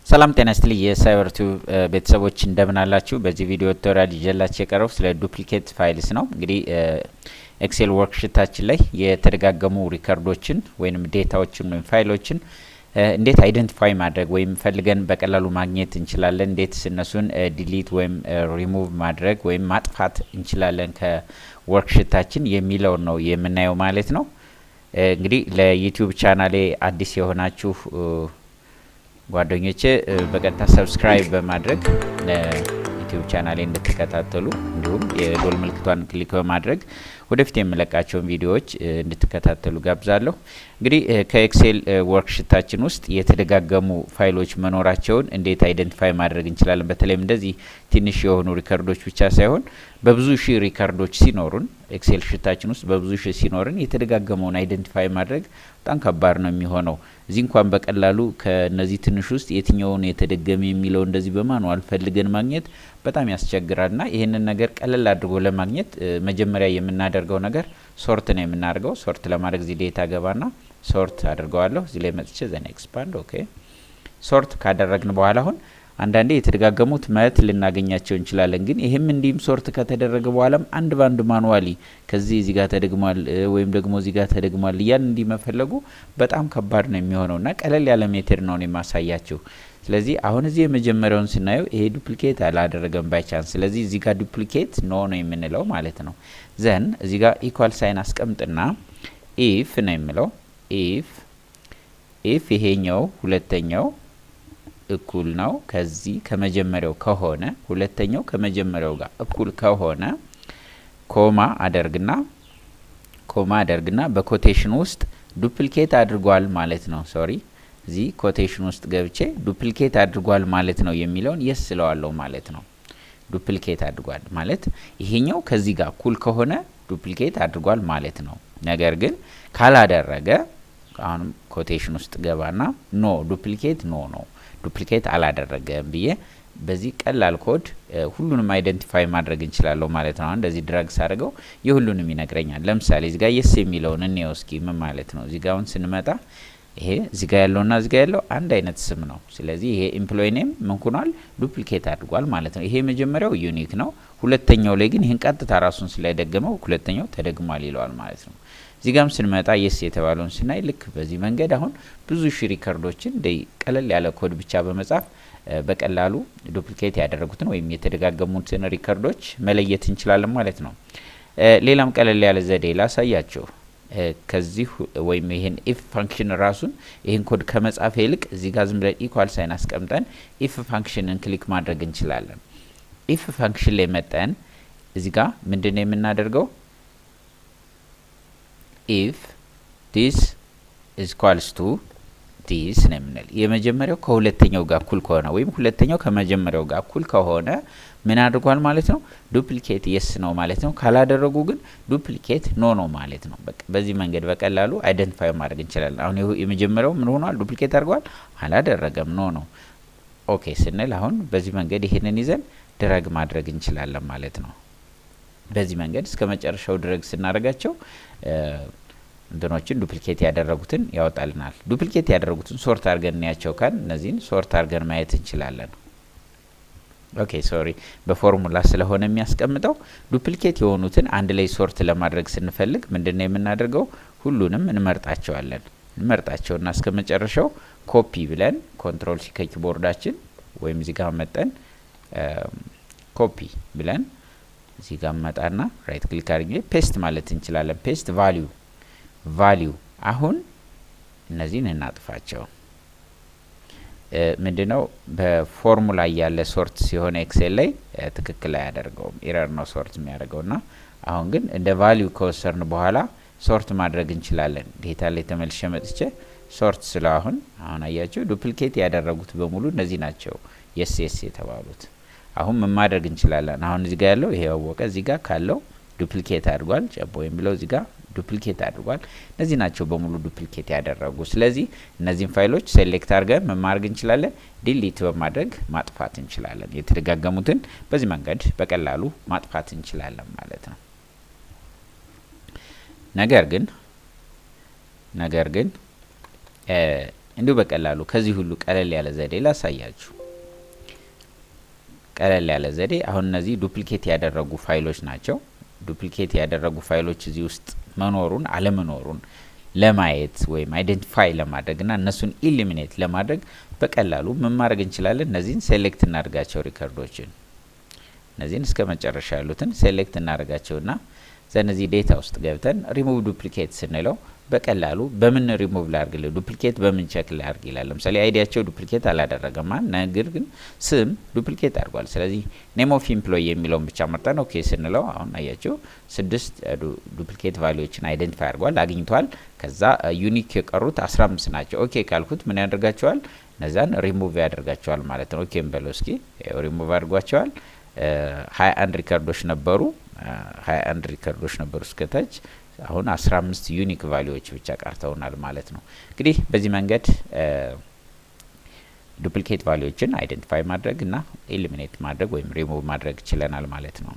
ሰላም ጤና ይስጥልኝ የሳይበር ቲዩብ ቤተሰቦች እንደምን አላችሁ? በዚህ ቪዲዮ ቱቶሪያል ይዤላችሁ የቀረብኩት ስለ ዱፕሊኬት ፋይልስ ነው። እንግዲህ ኤክሴል ወርክሺታችን ላይ የተደጋገሙ ሪከርዶችን ወይም ዴታዎችን ወይም ፋይሎችን እንዴት አይደንቲፋይ ማድረግ ወይም ፈልገን በቀላሉ ማግኘት እንችላለን፣ እንዴት እነሱን ዲሊት ወይም ሪሙቭ ማድረግ ወይም ማጥፋት እንችላለን ከወርክሺታችን የሚለው ነው የምናየው ማለት ነው። እንግዲህ ለዩቲዩብ ቻናሌ አዲስ የሆናችሁ ጓደኞቼ በቀጥታ ሰብስክራይብ በማድረግ ለዩቲዩብ ቻናሌ እንድትከታተሉ እንዲሁም የዶል ምልክቷን ክሊክ በማድረግ ወደፊት የምለቃቸውን ቪዲዮዎች እንድትከታተሉ ጋብዛለሁ። እንግዲህ ከኤክሴል ወርክሺታችን ውስጥ የተደጋገሙ ፋይሎች መኖራቸውን እንዴት አይደንቲፋይ ማድረግ እንችላለን? በተለይም እንደዚህ ትንሽ የሆኑ ሪከርዶች ብቻ ሳይሆን በብዙ ሺህ ሪከርዶች ሲኖሩን ኤክሴል ሽታችን ውስጥ በብዙ ሺህ ሲኖርን የተደጋገመውን አይደንቲፋይ ማድረግ በጣም ከባድ ነው የሚሆነው። እዚህ እንኳን በቀላሉ ከነዚህ ትንሽ ውስጥ የትኛውን የተደገመ የሚለው እንደዚህ በማኑዋል ፈልገን ማግኘት በጣም ያስቸግራልና ይሄንን ነገር ቀለል አድርጎ ለማግኘት መጀመሪያ የምናደርገው ነገር ሶርት ነው የምናደርገው። ሶርት ለማድረግ እዚህ ዴታ ገባና ሶርት አድርገዋለሁ። እዚህ ላይ መጥቼ ዘን ኤክስፓንድ ኦኬ። ሶርት ካደረግን በኋላ አሁን አንዳንዴ የተደጋገሙት ማለት ልናገኛቸው እንችላለን። ግን ይሄም እንዲም ሶርት ከተደረገ በኋላም አንድ ባንድ ማኑዋሊ ከዚህ እዚህ ጋር ተደግሟል ወይም ደግሞ እዚህ ጋር ተደግሟል ያን እንዲመፈለጉ በጣም ከባድ ነው የሚሆነውና ቀለል ያለ ሜተድ ነው የማሳያችሁ። ስለዚህ አሁን እዚህ የመጀመሪያውን ስናየው ይሄ ዱፕሊኬት አላደረገም ባይ ቻንስ። ስለዚህ እዚህ ጋር ዱፕሊኬት ኖ ነው የምንለው ማለት ነው። ዘን እዚህ ጋር ኢኳል ሳይን አስቀምጥና ኢፍ ነው የምለው ኢፍ ይሄኛው ሁለተኛው እኩል ነው ከዚህ ከመጀመሪያው ከሆነ ሁለተኛው ከመጀመሪያው ጋር እኩል ከሆነ ኮማ አደርግና በኮቴሽን ውስጥ ዱፕሊኬት አድርጓል ማለት ነው። ሶሪ እዚህ ኮቴሽን ውስጥ ገብቼ ዱፕሊኬት አድርጓል ማለት ነው የሚለውን የስ ስለዋለሁ ማለት ነው። ዱፕሊኬት አድርጓል ማለት ይሄኛው ከዚህ ጋር እኩል ከሆነ ዱፕሊኬት አድርጓል ማለት ነው። ነገር ግን ካላደረገ አሁን ኮቴሽን ውስጥ ገባና ኖ ዱፕሊኬት ነው ዱፕሊኬት አላደረገም ብዬ በዚህ ቀላል ኮድ ሁሉንም አይደንቲፋይ ማድረግ እንችላለን ማለት ነው። እንደዚህ ድራግ ሳደርገው የሁሉንም ይነግረኛል። ለምሳሌ እዚህ ጋር የስ የሚለውን እንየው እስኪ ምን ማለት ነው። እዚህ ጋር አሁን ስንመጣ ይሄ እዚህ ጋር ያለውና እዚህ ጋር ያለው አንድ አይነት ስም ነው። ስለዚህ ይሄ ኤምፕሎይ ኔም ምን ሆኗል? ዱፕሊኬት አድርጓል ማለት ነው። ይሄ መጀመሪያው ዩኒክ ነው። ሁለተኛው ላይ ግን ይሄን ቀጥታ ራሱን ስለደገመው ሁለተኛው ተደግሟል ይለዋል ማለት ነው። እዚህ ጋርም ስንመጣ የስ የተባለውን ስናይ ልክ በዚህ መንገድ አሁን ብዙ ሺህ ሪከርዶችን ቀለል ያለ ኮድ ብቻ በመጻፍ በቀላሉ ዱፕሊኬት ያደረጉትን ወይም የተደጋገሙትን ሪከርዶች መለየት እንችላለን ማለት ነው። ሌላም ቀለል ያለ ዘዴ ላሳያችሁ። ከዚህ ወይም ይሄን ኢፍ ፋንክሽን ራሱን ይሄን ኮድ ከመጻፍ ይልቅ እዚህ ጋር ዝም ብለን ኢኳል ሳይን አስቀምጠን ኢፍ ፋንክሽንን ክሊክ ማድረግ እንችላለን። ኢፍ ፋንክሽን ላይ መጠን እዚህ ጋር ምንድነው የምናደርገው? if this is equals to this ነው የምንል። የመጀመሪያው ከሁለተኛው ጋር እኩል ከሆነ ወይም ሁለተኛው ከመጀመሪያው ጋር እኩል ከሆነ ምን አድርጓል ማለት ነው? ዱፕሊኬት የስ ነው ማለት ነው። ካላደረጉ ግን ዱፕሊኬት ኖ ነው ማለት ነው። በቃ በዚህ መንገድ በቀላሉ አይደንቲፋይ ማድረግ እንችላለን። አሁን የመጀመሪያው ምን ሆኗል? ዱፕሊኬት አድርጓል? አላደረገም ኖ ነው። ኦኬ ስንል አሁን በዚህ መንገድ ይሄንን ይዘን ድረግ ማድረግ እንችላለን ማለት ነው። በዚህ መንገድ እስከ መጨረሻው ድረግ ስናደርጋቸው እንትኖችን ዱፕሊኬት ያደረጉትን ያወጣልናል። ዱፕሊኬት ያደረጉትን ሶርት አድርገን እናያቸው ካል እነዚህን ሶርት አድርገን ማየት እንችላለን። ኦኬ ሶሪ በፎርሙላ ስለሆነ የሚያስቀምጠው ዱፕሊኬት የሆኑትን አንድ ላይ ሶርት ለማድረግ ስንፈልግ ምንድነው የምናደርገው? ሁሉንም እንመርጣቸውና እስከ መጨረሻው ኮፒ ብለን ኮንትሮል ሲ ከኪቦርዳችን ወይም እዚህ ጋር መጠን ኮፒ ብለን እዚህ ጋር መጣና ራይት ክሊክ አድርጌ ፔስት ማለት እንችላለን። ፔስት ቫልዩ አሁን እነዚህን እናጥፋቸው። ምንድነው በፎርሙላ ያለ ሶርት ሲሆን ኤክሴል ላይ ትክክል አያደርገውም፣ ኤረር ነው ሶርት የሚያደርገውና አሁን ግን እንደ ቫልዩ ከወሰርን በኋላ ሶርት ማድረግ እንችላለን። ዴታ ላይ ተመልሼ መጥቼ ሶርት ስለ አሁን አያችሁ ዱፕሊኬት ያደረጉት በሙሉ እነዚህ ናቸው የስ የተባሉት። አሁን ምን ማድረግ እንችላለን? አሁን እዚህ ጋር ያለው ይሄ ያወቀ እዚህ ጋር ካለው ዱፕሊኬት አድርጓል ጨቦ የሚለው እዚህ ጋር ዱፕሊኬት አድርጓል። እነዚህ ናቸው በሙሉ ዱፕሊኬት ያደረጉ። ስለዚህ እነዚህን ፋይሎች ሴሌክት አድርገን ምን ማድረግ እንችላለን? ዲሊት በማድረግ ማጥፋት እንችላለን። የተደጋገሙትን በዚህ መንገድ በቀላሉ ማጥፋት እንችላለን ማለት ነው። ነገር ግን እንዲሁ በቀላሉ ከዚህ ሁሉ ቀለል ያለ ዘዴ ላሳያችሁ። ቀለል ያለ ዘዴ አሁን እነዚህ ዱፕሊኬት ያደረጉ ፋይሎች ናቸው። ዱፕሊኬት ያደረጉ ፋይሎች እዚህ ውስጥ መኖሩን አለመኖሩን ለማየት ወይም አይደንቲፋይ ለማድረግና እነሱን ኢሊሚኔት ለማድረግ በቀላሉ ምን ማድረግ እንችላለን? እነዚህን ሴሌክት እናድርጋቸው። ሪከርዶችን እነዚህን እስከ መጨረሻ ያሉትን ሴሌክት እናድርጋቸውና ዘነዚህ ዴታ ውስጥ ገብተን ሪሙቭ ዱፕሊኬት ስንለው በቀላሉ በምን ሪሙቭ ላርግል ዱፕሊኬት በምን ቼክ ላርግ ይላል። ለምሳሌ አይዲያቸው ዱፕሊኬት አላደረገም ነገር ግን ስም ዱፕሊኬት አድርጓል። ስለዚህ ኔም ኦፍ ኢምፕሎይ የሚለውን ብቻ መርጠን ኦኬ ስንለው አሁን አያችሁ 6 ዱፕሊኬት ቫልዩዎችን አይደንቲፋይ አድርጓል አግኝቷል። ከዛ ዩኒክ የቀሩት 15 ናቸው። ኦኬ ካልኩት ምን ያደርጋቸዋል? እነዛን ሪሙቭ ያደርጋቸዋል ማለት ነው። ኦኬ እንበለው እስኪ ሪሙቭ አድርጓቸዋል። 21 ሪከርዶች ነበሩ 21 ሪከርዶች ነበሩ እስከታች አሁን 15 ዩኒክ ቫልዩዎች ብቻ ቀርተውናል ማለት ነው። እንግዲህ በዚህ መንገድ ዱፕሊኬት ቫልዩዎችን አይደንቲፋይ ማድረግ እና ኤሊሚኔት ማድረግ ወይም ሪሙቭ ማድረግ ችለናል ማለት ነው።